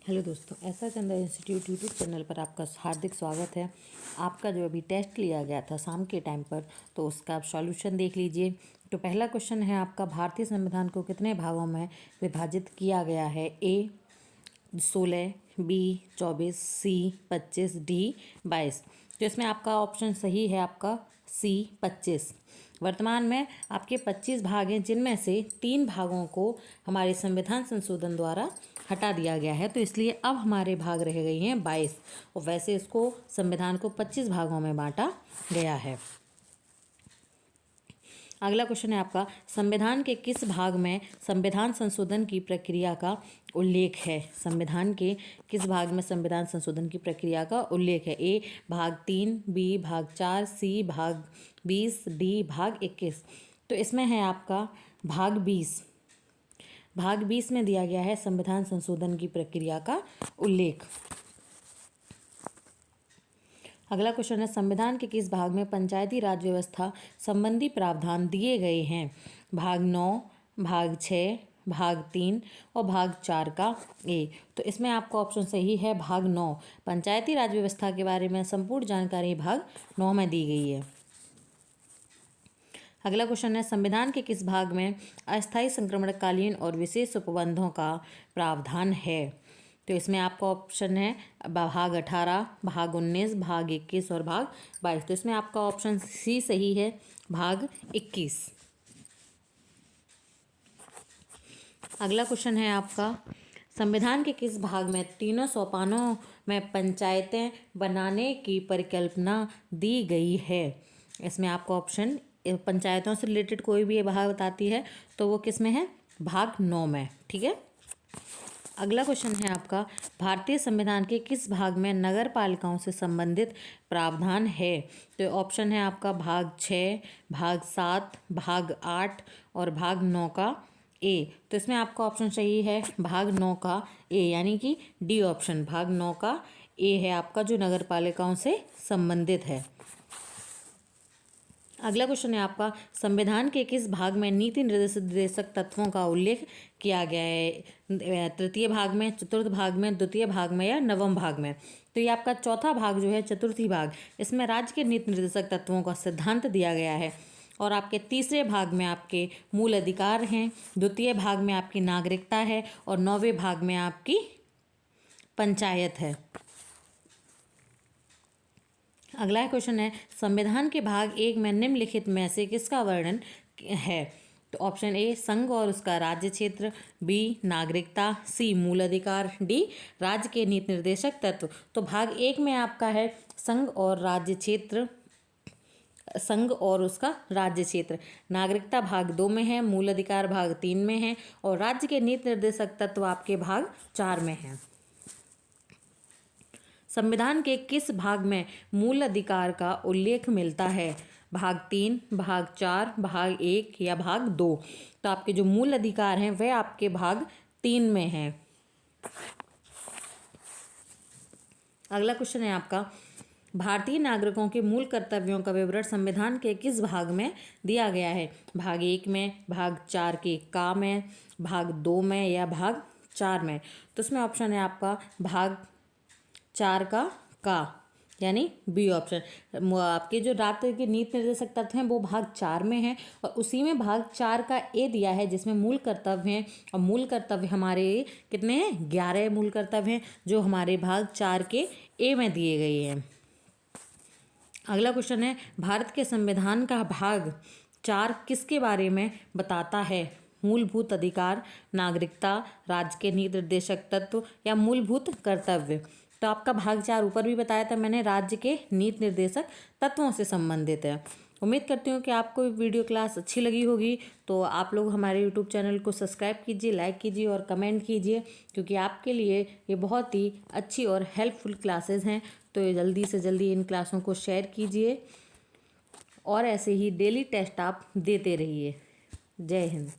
Hello दोस्तों, ऐसा चंदा इंस्टीट्यूट यूट्यूब चैनल पर आपका हार्दिक स्वागत है। आपका जो अभी टेस्ट लिया गया था शाम के टाइम पर, तो उसका आप सॉल्यूशन देख लीजिए। तो पहला क्वेश्चन है आपका, भारतीय संविधान को कितने भागों में विभाजित किया गया है? ए 16, बी 24, सी 25, डी 22। तो इसमें आपका ऑप्शन सही है, आपका सी 25। वर्तमान में आपके 25 भाग हैं, जिनमें से 3 भागों को हमारे संविधान संशोधन द्वारा हटा दिया गया है, तो इसलिए अब हमारे भाग रह गई हैं 22। और वैसे इसको संविधान को 25 भागों में बांटा गया है। अगला क्वेश्चन है आपका, संविधान के किस भाग में संविधान संशोधन की प्रक्रिया का उल्लेख है? संविधान के किस भाग में संविधान संशोधन की प्रक्रिया का उल्लेख है? ए भाग 3, बी भाग 4, सी भाग 20, डी भाग 21। तो इसमें है आपका भाग 20। भाग 20 में दिया गया है संविधान संशोधन की प्रक्रिया का उल्लेख। अगला क्वेश्चन है, संविधान के किस भाग में पंचायती राज व्यवस्था संबंधी प्रावधान दिए गए हैं? भाग 9, भाग 6, भाग 3 और भाग 4 का ए। तो इसमें आपका ऑप्शन सही है, भाग 9। पंचायती राज व्यवस्था के बारे में संपूर्ण जानकारी भाग 9 में दी गई है। अगला क्वेश्चन है, संविधान के किस भाग में अस्थायी संक्रमणकालीन और विशेष उपबंधों का प्रावधान है? तो इसमें आपका ऑप्शन है भाग 18, भाग 19, भाग 21 और भाग 22। तो इसमें आपका ऑप्शन सी सही है, भाग 21। अगला क्वेश्चन है आपका, संविधान के किस भाग में तीनों सोपानों में पंचायतें बनाने की परिकल्पना दी गई है? इसमें आपका ऑप्शन, पंचायतों से रिलेटेड कोई भी ये भाग बताती है तो वो किस में है? भाग 9 में। ठीक है। अगला क्वेश्चन है आपका, भारतीय संविधान के किस भाग में नगर पालिकाओं से संबंधित प्रावधान है? तो ऑप्शन है आपका भाग 6, भाग 7, भाग 8 और भाग 9 का ए। तो इसमें आपका ऑप्शन सही है, भाग 9 का ए, यानी कि डी ऑप्शन, भाग 9 का ए है आपका, जो नगर पालिकाओं से संबंधित है। अगला क्वेश्चन है आपका, संविधान के किस भाग में नीति निर्देशक तत्वों का उल्लेख किया गया है? तृतीय भाग में, चतुर्थ भाग में, द्वितीय भाग में या नवम भाग में? तो ये आपका चौथा भाग जो है, चतुर्थी भाग, इसमें राज्य के नीति निर्देशक तत्वों का सिद्धांत दिया गया है। और आपके तीसरे भाग में आपके मूल अधिकार हैं, द्वितीय भाग में आपकी नागरिकता है और 9वें भाग में आपकी पंचायत है। अगला क्वेश्चन है, संविधान के भाग 1 में निम्नलिखित में से किसका वर्णन है? तो ऑप्शन ए संघ और उसका राज्य क्षेत्र, बी नागरिकता, सी मूल अधिकार, डी राज्य के नीति निर्देशक तत्व। तो भाग 1 में आपका है संघ और राज्य क्षेत्र, संघ और उसका राज्य क्षेत्र। नागरिकता भाग 2 में है, मूल अधिकार भाग 3 में है और राज्य के नीति निर्देशक तत्व आपके भाग 4 में है। संविधान के किस भाग में मूल अधिकार का उल्लेख मिलता है? भाग 3, भाग 4, भाग 1 या भाग 2? तो आपके जो मूल अधिकार हैं वह आपके भाग 3 में हैं। अगला क्वेश्चन है आपका, भारतीय नागरिकों के मूल कर्तव्यों का विवरण संविधान के किस भाग में दिया गया है? भाग 1 में, भाग 4 के का में, भाग 2 में या भाग 4 में? तो इसमें ऑप्शन है आपका भाग 4 का यानी बी ऑप्शन। आपके जो राज्य के नीति निर्देशक तत्व हैं वो भाग 4 में हैं और उसी में भाग 4 का ए दिया है, जिसमें मूल कर्तव्य हैं। और मूल कर्तव्य हमारे कितने हैं? 11 मूल कर्तव्य हैं, जो हमारे भाग 4 के ए में दिए गए हैं। अगला क्वेश्चन है, भारत के संविधान का भाग 4 किसके बारे में बताता है? मूलभूत अधिकार, नागरिकता, राज्य के नीति निर्देशक तत्व या मूलभूत कर्तव्य? तो आपका भाग 4 ऊपर भी बताया था मैंने, राज्य के नीति निर्देशक तत्वों से संबंधित है। उम्मीद करती हूँ कि आपको वीडियो क्लास अच्छी लगी होगी। तो आप लोग हमारे यूट्यूब चैनल को सब्सक्राइब कीजिए, लाइक कीजिए और कमेंट कीजिए, क्योंकि आपके लिए ये बहुत ही अच्छी और हेल्पफुल क्लासेस हैं। तो ये जल्दी से जल्दी इन क्लासों को शेयर कीजिए और ऐसे ही डेली टेस्ट आप देते रहिए। जय हिंद।